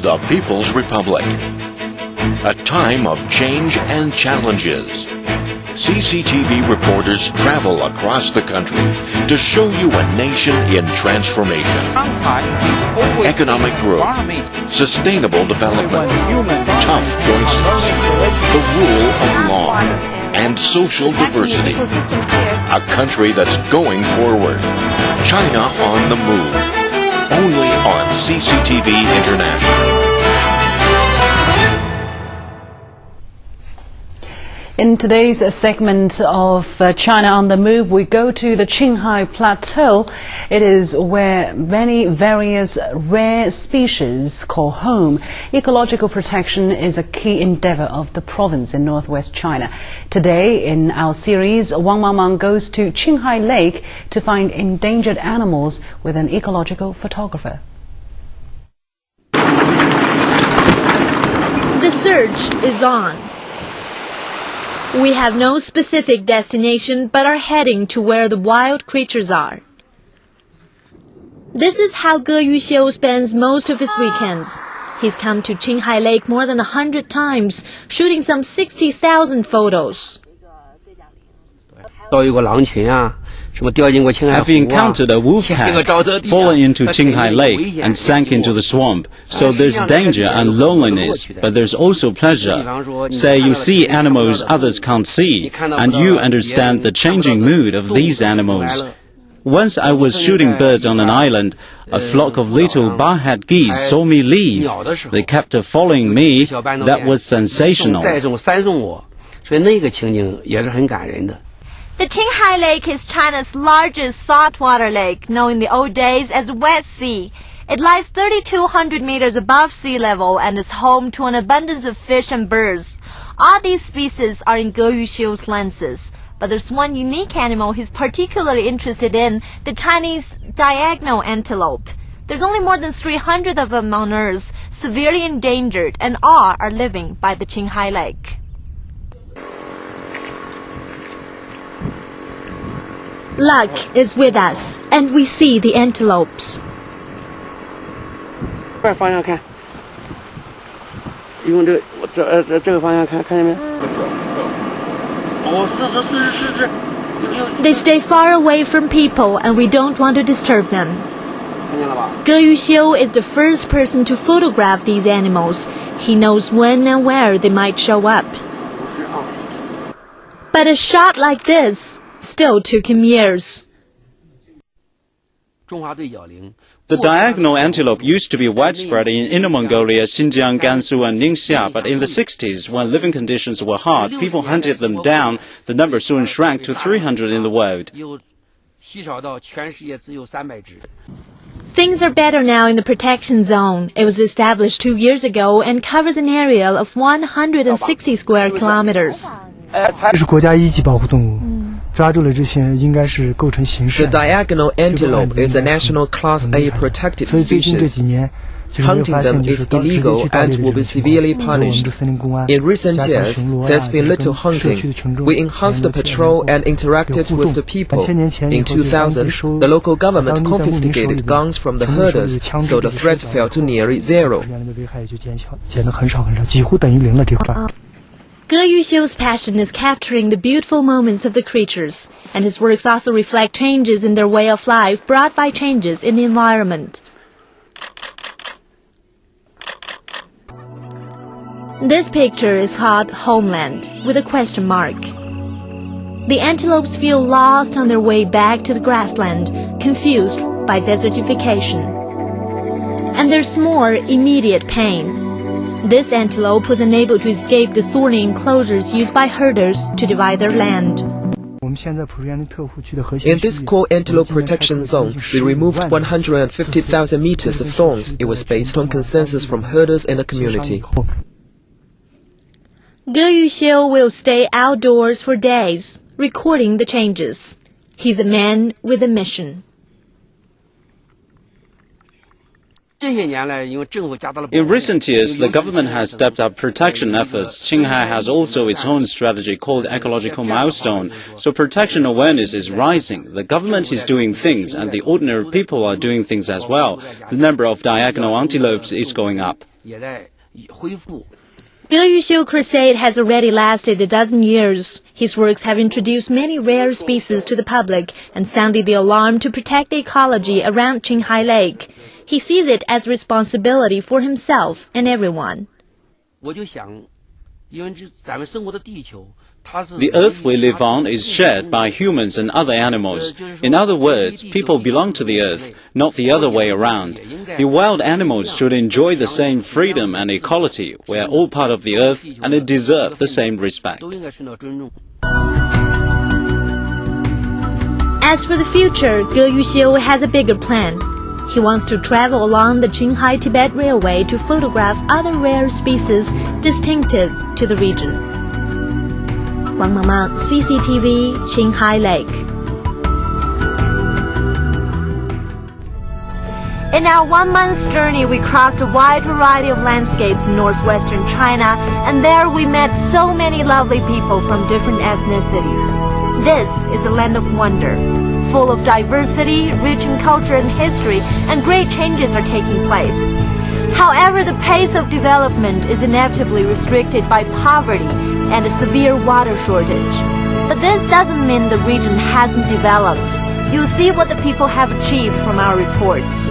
the People's Republic. A time of change and challenges. CCTV reporters travel across the country to show you a nation in transformation. Economic growth, sustainable development, tough choices, the rule of law, and social diversity. A country that's going forward. China on the move. Only on CCTV International. In today's segment of China on the Move, we go to the Qinghai Plateau. It is where many various rare species call home. Ecological protection is a key endeavor of the province in northwest China. Today, in our series, Wang Mangmang goes to Qinghai Lake to find endangered animals with an ecological photographer. The search is on. We have no specific destination but are heading to where the wild creatures are. This is how Ge Yuxiu spends most of his weekends. He's come to Qinghai Lake more than 100 times, shooting some 60,000 photos. Have encountered a wolf pack, fallen into Qinghai Lake and sank into the swamp. So there's danger and loneliness, but there's also pleasure. Say you see animals others can't see, and you understand the changing mood of these animals. Once I was shooting birds on an island. A flock of little barhead geese saw me leave. They kept following me. That was sensational. The Qinghai Lake is China's largest saltwater lake, known in the old days as Wet Sea. It lies 3,200 meters above sea level and is home to an abundance of fish and birds. All these species are in Ge Yuxiu's lenses. But there's one unique animal he's particularly interested in, the Chinese diagonal antelope. There's only more than 300 of them on Earth, severely endangered, and all are living by the Qinghai Lake. Luck is with us, and we see the antelopes. They stay far away from people, and we don't want to disturb them. Ge Yuxiu is the first person to photograph these animals. He knows when and where they might show up. But a shot like this still took him years. The diagonal antelope used to be widespread in Inner Mongolia, Xinjiang, Gansu and Ningxia, but in the 60s, when living conditions were hard, people hunted them down. The number soon shrank to 300 in the world. Things are better now in the protection zone. It was established 2 years ago and covers an area of 160 square kilometers. The diagonal antelope is a national Class A protected species. Hunting them is illegal and will be severely punished. In recent years, there's been little hunting. We enhanced the patrol and interacted with the people. In 2000, the local government confiscated guns from the herders, so the threat fell to nearly zero. Ge Yuxiu's passion is capturing the beautiful moments of the creatures, and his works also reflect changes in their way of life brought by changes in the environment. This picture is called Homeland, with a question mark. The antelopes feel lost on their way back to the grassland, confused by desertification. And there's more immediate pain. This antelope was unable to escape the thorny enclosures used by herders to divide their land. In this core antelope protection zone, we removed 150,000 meters of thorns. It was based on consensus from herders in the community. Ge Yuxiu will stay outdoors for days, recording the changes. He's a man with a mission. In recent years, the government has stepped up protection efforts. Qinghai has also its own strategy called Ecological Milestone, so protection awareness is rising. The government is doing things, and the ordinary people are doing things as well. The number of diagonal antelopes is going up. Ge Yuxiu crusade has already lasted a dozen years. His works have introduced many rare species to the public and sounded the alarm to protect the ecology around Qinghai Lake. He sees it as a responsibility for himself and everyone. The earth we live on is shared by humans and other animals. In other words, people belong to the earth, not the other way around. The wild animals should enjoy the same freedom and equality. We are all part of the earth and it deserves the same respect. As for the future, Ge Yuxiu has a bigger plan. He wants to travel along the Qinghai-Tibet Railway to photograph other rare species distinctive to the region. Wang Mengmeng, CCTV, Qinghai Lake. In our 1 month's journey, we crossed a wide variety of landscapes in northwestern China, and there we met so many lovely people from different ethnicities. This is a land of wonder, full of diversity, rich in culture and history, and great changes are taking place. However, the pace of development is inevitably restricted by poverty and a severe water shortage. But this doesn't mean the region hasn't developed. You'll see what the people have achieved from our reports.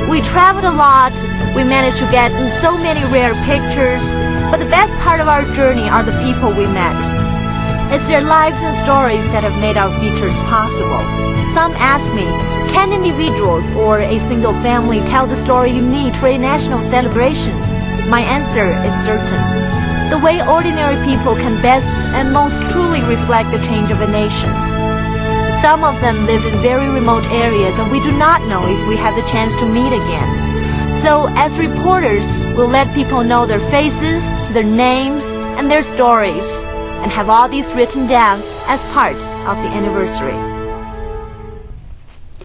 We traveled a lot, we managed to get so many rare pictures, but the best part of our journey are the people we met. It's their lives and stories that have made our features possible. Some ask me, can individuals or a single family tell the story you need for a national celebration? My answer is certain. The way ordinary people can best and most truly reflect the change of a nation. Some of them live in very remote areas and we do not know if we have the chance to meet again. So, as reporters, we'll let people know their faces, their names, and their stories, and have all these written down as part of the anniversary.